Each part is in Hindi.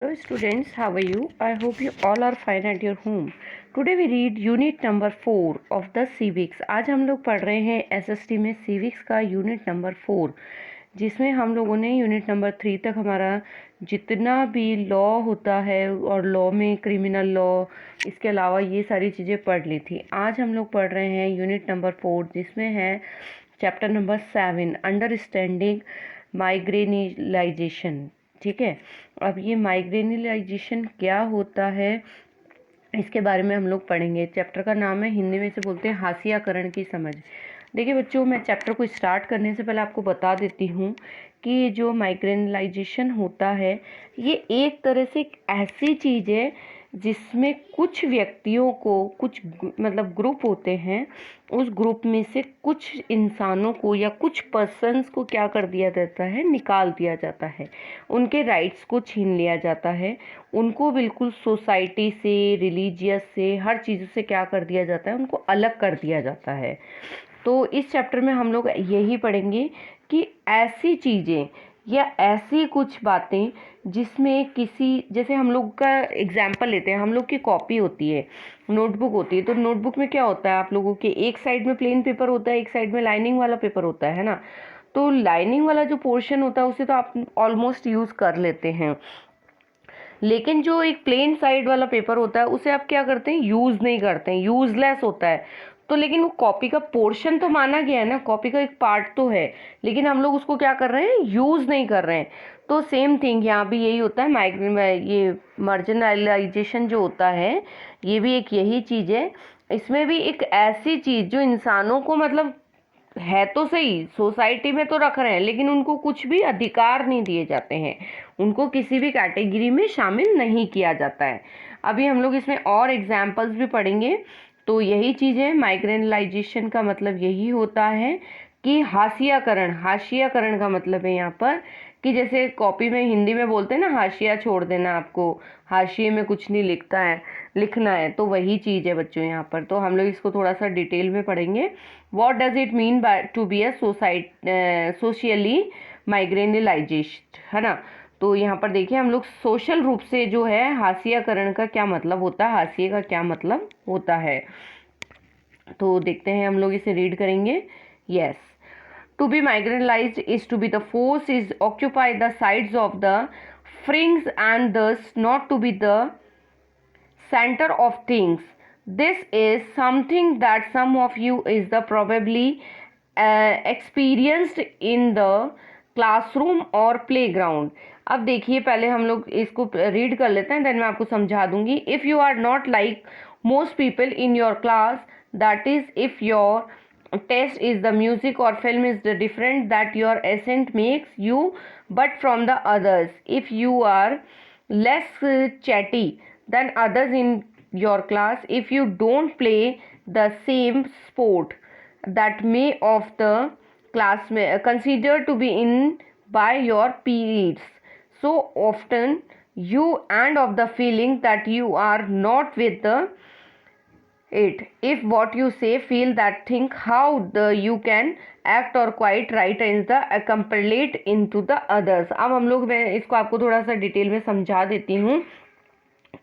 Hello students, how are you? I hope you all are fine at your home. Today we read unit number 4 of the civics. आज हम लोग पढ़ रहे हैं एसएसटी में civics का यूनिट नंबर 4, जिसमें हम लोगों ने यूनिट नंबर 3 तक हमारा जितना भी लॉ होता है और लॉ में क्रिमिनल लॉ, इसके अलावा ये सारी चीज़ें पढ़ ली थी। आज हम लोग पढ़ रहे हैं यूनिट नंबर 4, जिसमें है चैप्टर नंबर 7 अंडरस्टैंडिंग माइग्रेनिलाइजेशन। ठीक है, अब ये माइग्रेनिलाइजेशन क्या होता है इसके बारे में हम लोग पढ़ेंगे। चैप्टर का नाम है, हिंदी में से बोलते हैं हाशियाकरण की समझ। देखिए बच्चों, मैं चैप्टर को स्टार्ट करने से पहले आपको बता देती हूँ कि जो माइग्रेनिलाइजेशन होता है ये एक तरह से एक ऐसी चीज़ है जिसमें कुछ व्यक्तियों को, कुछ मतलब ग्रुप होते हैं, उस ग्रुप में से कुछ इंसानों को या कुछ पर्सन्स को क्या कर दिया जाता है, निकाल दिया जाता है, उनके राइट्स को छीन लिया जाता है, उनको बिल्कुल सोसाइटी से, रिलीजियस से, हर चीज़ से क्या कर दिया जाता है, उनको अलग कर दिया जाता है। तो इस चैप्टर में हम लोग यही पढ़ेंगे कि ऐसी चीज़ें या ऐसी कुछ बातें जिसमें किसी, जैसे हम लोग का एग्जाम्पल लेते हैं, हम लोग की कॉपी होती है, नोटबुक होती है, तो नोटबुक में क्या होता है, आप लोगों के एक साइड में प्लेन पेपर होता है, एक साइड में लाइनिंग वाला पेपर होता है ना। तो लाइनिंग वाला जो पोर्शन होता है उसे तो आप ऑलमोस्ट यूज़ कर लेते हैं, लेकिन जो एक प्लेन साइड वाला पेपर होता है उसे आप क्या करते हैं, यूज़ नहीं करते हैं, यूज़लेस होता है। तो लेकिन वो कॉपी का पोर्शन तो माना गया है ना, कॉपी का एक पार्ट तो है, लेकिन हम लोग उसको क्या कर रहे हैं, यूज़ नहीं कर रहे हैं। तो सेम थिंग यहाँ भी यही होता है। ये मार्जिनलाइजेशन जो होता है ये भी एक यही चीज़ है। इसमें भी एक ऐसी चीज़ जो इंसानों को, मतलब है तो सही, सोसाइटी में तो रख रहे हैं, लेकिन उनको कुछ भी अधिकार नहीं दिए जाते हैं, उनको किसी भी कैटेगरी में शामिल नहीं किया जाता है। अभी हम लोग इसमें और एग्जाम्पल्स भी पढ़ेंगे। तो यही चीज़ है, माइग्रेनलाइजेशन का मतलब यही होता है कि हाशियाकरण। हाशियाकरण का मतलब है यहाँ पर कि जैसे कॉपी में हिंदी में बोलते हैं ना, हाशिया छोड़ देना, आपको हाशिए में कुछ नहीं लिखना है, तो वही चीज़ है बच्चों यहाँ पर। तो हम लोग इसको थोड़ा सा डिटेल में पढ़ेंगे। What does it mean by to be a socially marginalisation, है ना। तो यहाँ पर देखिए, हम लोग सोशल रूप से जो है हाशियाकरण का क्या मतलब होता है, हाशिए का क्या मतलब होता है, तो देखते हैं, हम लोग इसे रीड करेंगे। Yes, to be marginalized is to be the force is occupy the sides of the fringe and thus not to be the center of things. This is something that some of you is the probably experienced in the classroom or playground. अब देखिए, पहले हम लोग इसको रीड कर लेते हैं, देन मैं आपको समझा दूंगी। If you are not like most people in your class, that is if your taste is the music or film is the different that your accent makes you but from the others, if you are less chatty than others in your class, if you don't play the same sport that may of the class may considered to be in by your peers so often, you and of the feeling that you are not with the it, if what you say feel that think how the you can act or quite right in the accomplete into the others. अब हम लोग, मैं इसको आपको थोड़ा सा डिटेल में समझा देती हूँ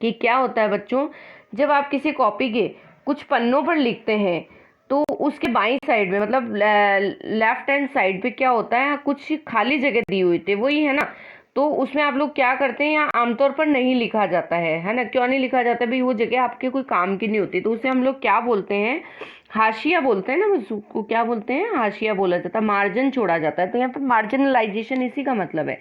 कि क्या होता है बच्चों। जब आप किसी कॉपी के कुछ पन्नों पर लिखते हैं तो उसके बाईं साइड में, मतलब लेफ्ट हैंड साइड पे क्या होता है, कुछ खाली जगह दी हुई थी, वही है ना। तो उसमें आप लोग क्या करते हैं, यहाँ आमतौर पर नहीं लिखा जाता है ना। क्यों नहीं लिखा जाता भाई, वो जगह आपके कोई काम की नहीं होती, तो उसे हम लोग क्या बोलते हैं, हाशिया बोलते हैं ना, उसको क्या बोलते हैं, हाशिया बोला जाता है, मार्जिन छोड़ा जाता है। तो यहाँ पर मार्जिनलाइजेशन इसी का मतलब है,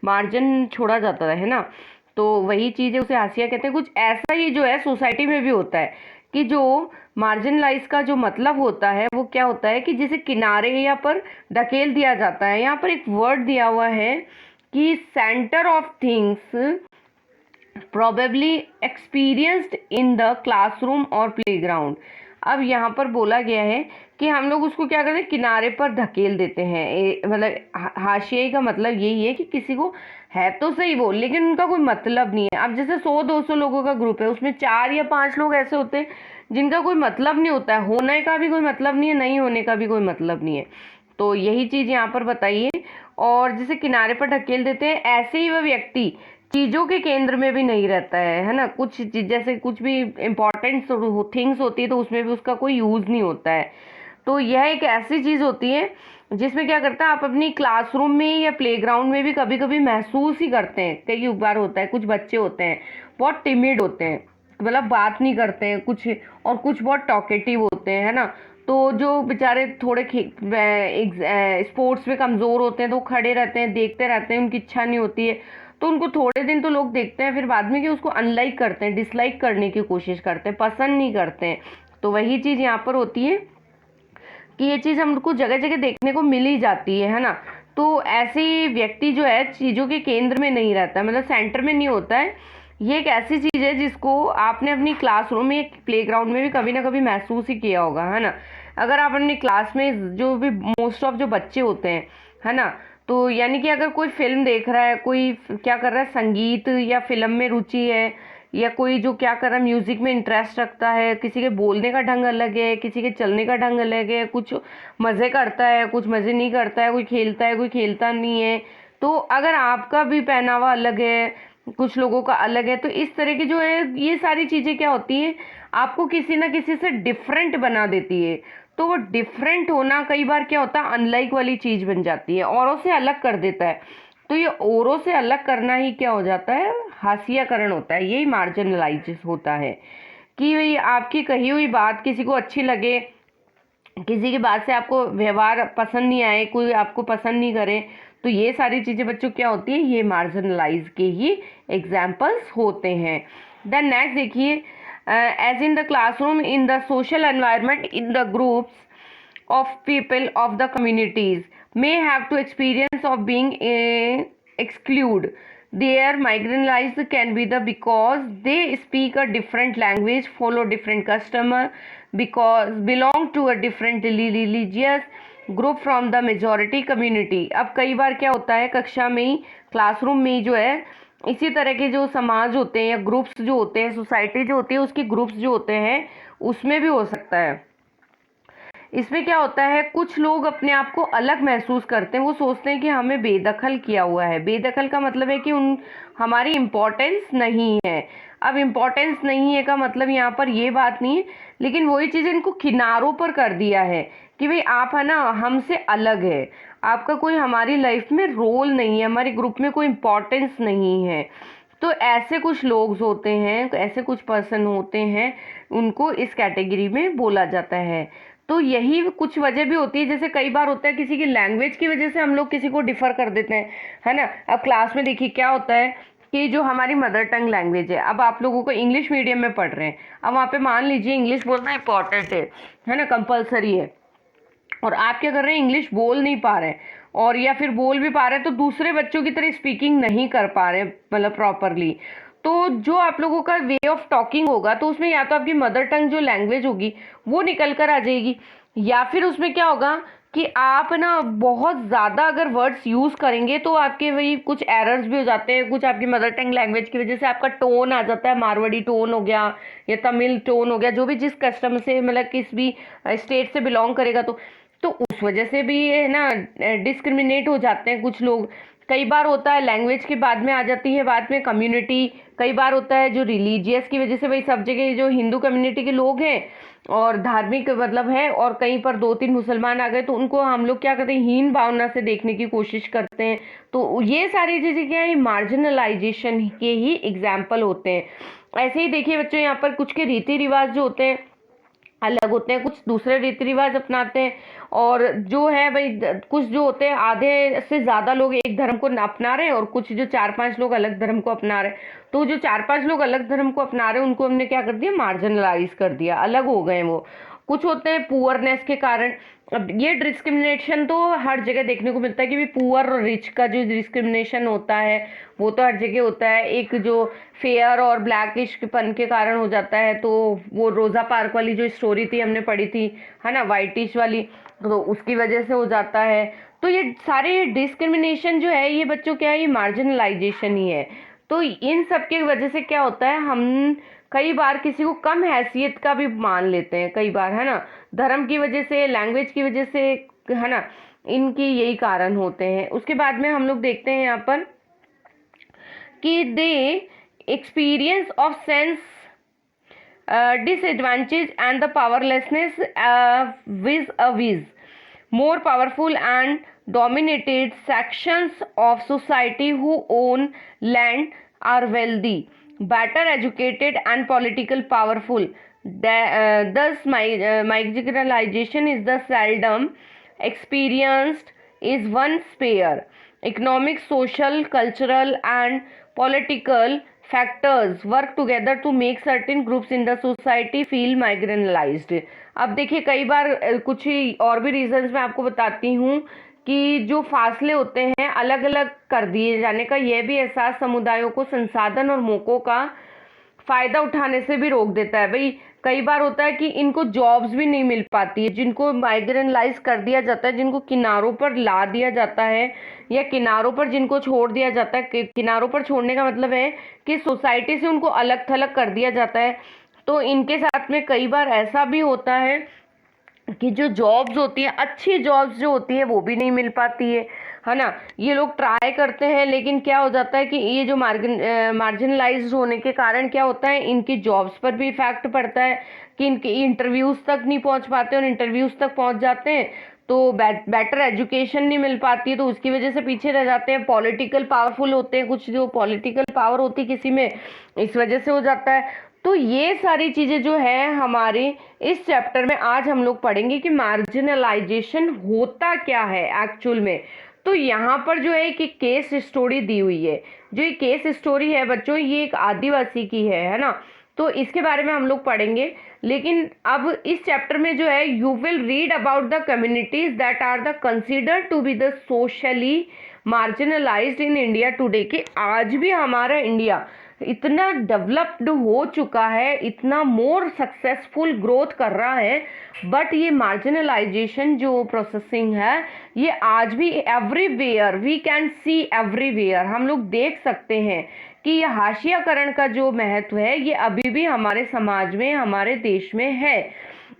मार्जिन छोड़ा जाता है ना। तो वही चीज़ है, उसे हाशिया कहते हैं। कुछ ऐसा ही जो है सोसाइटी में भी होता है कि जो मार्जिनलाइज का जो मतलब होता है वो क्या होता है कि जिसे किनारे या पर ढकेल दिया जाता है। यहाँ पर एक वर्ड दिया हुआ है कि centre of things probably experienced in the classroom और प्लेग्राउंड। अब यहाँ पर बोला गया है कि हम लोग उसको क्या करते हैं, किनारे पर धकेल देते हैं। मतलब हाशिए का मतलब यही है कि किसी को है तो सही वो, लेकिन उनका कोई मतलब नहीं है। अब जैसे 100-200 लोगों का ग्रुप है, उसमें 4 या 5 लोग ऐसे होते हैं जिनका कोई मतलब नहीं होता है, होने का भी कोई मतलब नहीं है, नहीं होने का भी कोई मतलब नहीं है। तो यही चीज़ यहाँ पर बताइए। और जिसे किनारे पर ढकेल देते हैं, ऐसे ही वह व्यक्ति चीज़ों के केंद्र में भी नहीं रहता है ना। कुछ जैसे कुछ भी इम्पोर्टेंट थिंग्स होती है तो उसमें भी उसका कोई यूज़ नहीं होता है। तो यह एक ऐसी चीज़ होती है जिसमें क्या करता है, आप अपनी क्लासरूम में या प्लेग्राउंड में भी कभी कभी महसूस ही करते हैं। कई बार होता है कुछ बच्चे होते हैं बहुत टिमिड होते हैं, मतलब बात नहीं करते हैं कुछ, और कुछ बहुत टॉकेटिव होते हैं, है ना। तो जो बेचारे थोड़े स्पोर्ट्स में कमज़ोर होते हैं तो वो खड़े रहते हैं, देखते रहते हैं, उनकी इच्छा नहीं होती है। तो उनको थोड़े दिन तो लोग देखते हैं, फिर बाद में कि उसको अनलाइक करते हैं, डिसलाइक करने की कोशिश करते हैं, पसंद नहीं करते हैं। तो वही चीज़ यहाँ पर होती है कि ये चीज़ हमको जगह जगह देखने को मिल ही जाती है ना। तो ऐसे व्यक्ति जो है चीज़ों के केंद्र में नहीं रहता, मतलब सेंटर में नहीं होता है। ये एक ऐसी चीज़ है जिसको आपने अपनी क्लासरूम में, प्लेग्राउंड में भी कभी ना कभी महसूस ही किया होगा, है ना। अगर आप अपनी क्लास में जो भी मोस्ट ऑफ जो बच्चे होते हैं, है ना, तो यानी कि अगर कोई फिल्म देख रहा है, कोई क्या कर रहा है, संगीत या फिल्म में रुचि है, या कोई जो क्या कर रहा है म्यूजिक में इंटरेस्ट रखता है, किसी के बोलने का ढंग अलग है, किसी के चलने का ढंग अलग है, कुछ मज़े करता है, कुछ मज़े नहीं करता है, कोई खेलता है, कोई खेलता नहीं है। तो अगर आपका भी पहनावा अलग है, कुछ लोगों का अलग है, तो इस तरह की जो है ये सारी चीज़ें क्या होती हैं, आपको किसी ना किसी से डिफरेंट बना देती है। तो वो डिफरेंट होना कई बार क्या होता है, अनलाइक वाली चीज़ बन जाती है, औरों से अलग कर देता है। तो ये औरों से अलग करना ही क्या हो जाता है, हाशियाकरण होता है, यही मार्जिनलाइज होता है। कि भाई आपकी कही हुई बात किसी को अच्छी लगे, किसी की बात से आपको व्यवहार पसंद नहीं आए, कोई आपको पसंद नहीं करे, तो ये सारी चीज़ें बच्चों क्या होती है, ये मार्जिनलाइज के ही एग्जाम्पल्स होते हैं। देन नेक्स्ट देखिए, as in the classroom, in the social environment, in the groups of people of the communities may have to experience of being excluded. Their marginalized can be the because they speak a different language, follow different customer, because belong to a different religious group from the majority community. अब कई बार क्या होता है, कक्षा में ही, क्लासरूम में ही जो है, इसी तरह के जो समाज होते हैं या ग्रुप्स जो होते हैं, सोसाइटी जो होती है उसके ग्रुप्स जो होते हैं, उसमें भी हो सकता है। इसमें क्या होता है, कुछ लोग अपने आप को अलग महसूस करते हैं, वो सोचते हैं कि हमें बेदखल किया हुआ है। बेदखल का मतलब है कि हमारी इम्पोर्टेंस नहीं है। अब इम्पोर्टेंस नहीं है का मतलब यहाँ पर ये बात नहीं है, लेकिन वही चीज़ इनको किनारों पर कर दिया है कि भाई आप है ना हमसे अलग है, आपका कोई हमारी लाइफ में रोल नहीं है, हमारे ग्रुप में कोई इम्पोर्टेंस नहीं है। तो ऐसे कुछ लोग होते हैं, ऐसे कुछ पर्सन होते हैं, उनको इस कैटेगरी में बोला जाता है। तो यही कुछ वजह भी होती है, जैसे कई बार होता है किसी की लैंग्वेज की वजह से हम लोग किसी को डिफर कर देते हैं, है ना। अब क्लास में देखिए क्या होता है कि जो हमारी मदर टंग लैंग्वेज है, अब आप लोगों को इंग्लिश मीडियम में पढ़ रहे हैं, अब वहाँ पे मान लीजिए इंग्लिश बोलना इंपॉर्टेंट है ना, कंपलसरी है, और आप क्या कर रहे हैं, इंग्लिश बोल नहीं पा रहे हैं, और या फिर बोल भी पा रहे हैं तो दूसरे बच्चों की तरह स्पीकिंग नहीं कर पा रहे, मतलब प्रॉपरली। तो जो आप लोगों का वे ऑफ टॉकिंग होगा, तो उसमें या तो आपकी मदर टंग जो लैंग्वेज होगी वो निकल कर आ जाएगी, या फिर उसमें क्या होगा कि आप ना बहुत ज़्यादा अगर वर्ड्स यूज़ करेंगे तो आपके वही कुछ एरर्स भी हो जाते हैं, कुछ आपकी मदर टंग लैंग्वेज की वजह से आपका टोन आ जाता है, मारवाड़ी टोन हो गया या तमिल टोन हो गया, जो भी जिस कस्टम से, मतलब किस भी स्टेट से बिलोंग करेगा, तो उस वजह से भी है ना डिस्क्रिमिनेट हो जाते हैं कुछ लोग। कई बार होता है लैंग्वेज के बाद में आ जाती है, बाद में कम्युनिटी। कई बार होता है जो रिलीजियस की वजह से, भाई सब जगह जो हिंदू कम्युनिटी के लोग हैं और धार्मिक मतलब है, और कहीं पर 2-3 मुसलमान आ गए तो उनको हम लोग क्या करते हैं, हीन भावना से देखने की कोशिश करते हैं। तो ये सारी चीज़ें क्या है, मार्जिनलाइजेशन के ही एग्जाम्पल होते हैं। ऐसे ही देखिए बच्चों, यहाँ पर कुछ के रीति रिवाज जो होते हैं अलग होते हैं, कुछ दूसरे रीति रिवाज अपनाते हैं, और जो है भाई कुछ जो होते हैं, आधे से ज़्यादा लोग एक धर्म को अपना रहे हैं और कुछ जो 4-5 लोग अलग धर्म को अपना रहे हैं। तो जो 4-5 लोग अलग धर्म को अपना रहे हैं उनको हमने क्या कर दिया, मार्जिनलाइज कर दिया, अलग हो गए वो। कुछ होते हैं पुअरनेस के कारण। अब ये डिस्क्रिमिनेशन तो हर जगह देखने को मिलता है कि भी पुअर और रिच का जो डिस्क्रिमिनेशन होता है वो तो हर जगह होता है। एक जो फेयर और ब्लैकिशपन के कारण हो जाता है, तो वो रोज़ा पार्क वाली जो स्टोरी थी हमने पढ़ी थी, है ना, वाइटिश वाली, तो उसकी वजह से हो जाता है। तो ये सारे डिस्क्रिमिनेशन जो है ये बच्चों क्या है, ये मार्जिनलाइजेशन ही है। तो इन सब की वजह से क्या होता है, हम कई बार किसी को कम हैसियत का भी मान लेते हैं, कई बार, है ना, धर्म की वजह से, लैंग्वेज की वजह से, है ना, इनकी यही कारण होते हैं। उसके बाद में हम लोग देखते हैं यहाँ पर कि they experience of sense disadvantage and the powerlessness vis-a-vis more powerful and dominated sections of society who own land, are wealthy, better educated and political powerful. Thus marginalization is the seldom experienced is one sphere. Economic, social, cultural and political factors work together to make certain groups in the society feel marginalized. अब देखिए कई बार कुछ ही और भी रीजंस मैं आपको बताती हूँ कि जो फासले होते हैं अलग अलग कर दिए जाने का, यह भी एहसास समुदायों को संसाधन और मौकों का फ़ायदा उठाने से भी रोक देता है। भाई कई बार होता है कि इनको जॉब्स भी नहीं मिल पाती है, जिनको माइग्रेनलाइज कर दिया जाता है, जिनको किनारों पर ला दिया जाता है या किनारों पर जिनको छोड़ दिया जाता है। किनारों पर छोड़ने का मतलब है कि सोसाइटी से उनको अलग थलग कर दिया जाता है। तो इनके साथ में कई बार ऐसा भी होता है कि जो जॉब्स होती हैं, अच्छी जॉब्स जो होती है वो भी नहीं मिल पाती है ना। ये लोग ट्राई करते हैं लेकिन क्या हो जाता है कि ये जो मार्जिनलाइज्ड होने के कारण क्या होता है, इनकी जॉब्स पर भी इफेक्ट पड़ता है कि इनके इंटरव्यूज़ तक नहीं पहुंच पाते और इंटरव्यूज़ तक पहुंच जाते हैं तो बेटर एजुकेशन नहीं मिल पाती है, तो उसकी वजह से पीछे रह जाते हैं। पॉलिटिकल पावरफुल होते हैं, कुछ जो पॉलिटिकल पावर होती है किसी में, इस वजह से हो जाता है। तो ये सारी चीज़ें जो है हमारे इस चैप्टर में आज हम लोग पढ़ेंगे कि मार्जिनलाइजेशन होता क्या है एक्चुअल में। तो यहाँ पर जो है कि केस स्टोरी दी हुई है, जो ये केस स्टोरी है बच्चों, ये एक आदिवासी की है ना। तो इसके बारे में हम लोग पढ़ेंगे। लेकिन अब इस चैप्टर में जो है you will read about the communities that are the considered to be the socially marginalized in India today. कि आज भी हमारा इंडिया इतना डेवलप्ड हो चुका है, इतना मोर सक्सेसफुल ग्रोथ कर रहा है, बट ये मार्जिनलाइजेशन जो प्रोसेसिंग है ये आज भी everywhere, we can see everywhere, हम लोग देख सकते हैं कि ये हाशियाकरण का जो महत्व है ये अभी भी हमारे समाज में, हमारे देश में है।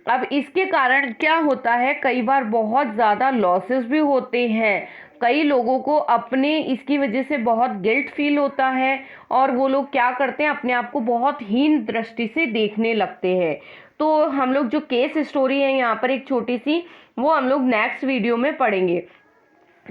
अब इसके कारण क्या होता है, कई बार बहुत ज़्यादा लॉसेस भी होते हैं। कई लोगों को अपने इसकी वजह से बहुत गिल्ट फील होता है और वो लोग क्या करते हैं, अपने आप को बहुत हीन दृष्टि से देखने लगते हैं। तो हम लोग जो केस स्टोरी है यहाँ पर एक छोटी सी, वो हम लोग नेक्स्ट वीडियो में पढ़ेंगे।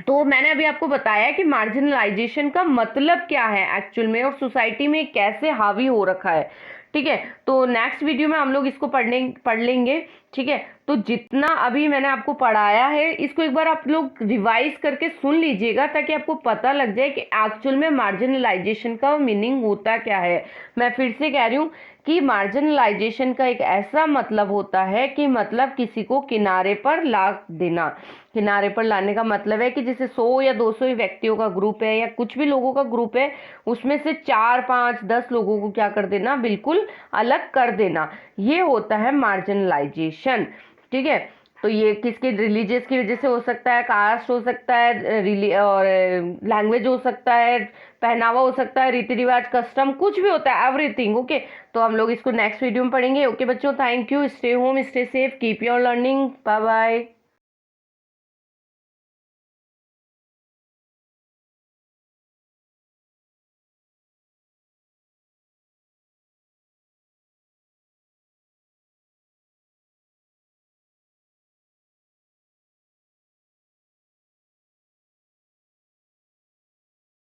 तो मैंने अभी आपको बताया कि मार्जिनलाइजेशन का मतलब क्या है एक्चुअल में और सोसाइटी में कैसे हावी हो रखा है। ठीक है, तो नेक्स्ट वीडियो में हम लोग इसको पढ़ लेंगे। ठीक है, तो जितना अभी मैंने आपको पढ़ाया है इसको एक बार आप लोग रिवाइज करके सुन लीजिएगा ताकि आपको पता लग जाए कि एक्चुअल में मार्जिनलाइजेशन का मीनिंग होता क्या है। मैं फिर से कह रही हूँ कि मार्जिनलाइजेशन का एक ऐसा मतलब होता है कि मतलब किसी को किनारे पर ला देना। किनारे पर लाने का मतलब है कि जैसे 100 या 200 व्यक्तियों का ग्रुप है या कुछ भी लोगों का ग्रुप है, उसमें से 4, 5, 10 लोगों को क्या कर देना, बिल्कुल अलग कर देना, ये होता है मार्जिनलाइजेशन। ठीक है, तो ये किसके रिलीजियस की वजह से हो सकता है, कास्ट हो सकता है, और लैंग्वेज हो सकता है, पहनावा हो सकता है, रीति रिवाज, कस्टम, कुछ भी होता है, एवरीथिंग। ओके, तो हम लोग इसको नेक्स्ट वीडियो में पढ़ेंगे। ओके बच्चों, thank you, stay home, stay safe, keep your learning, bye bye.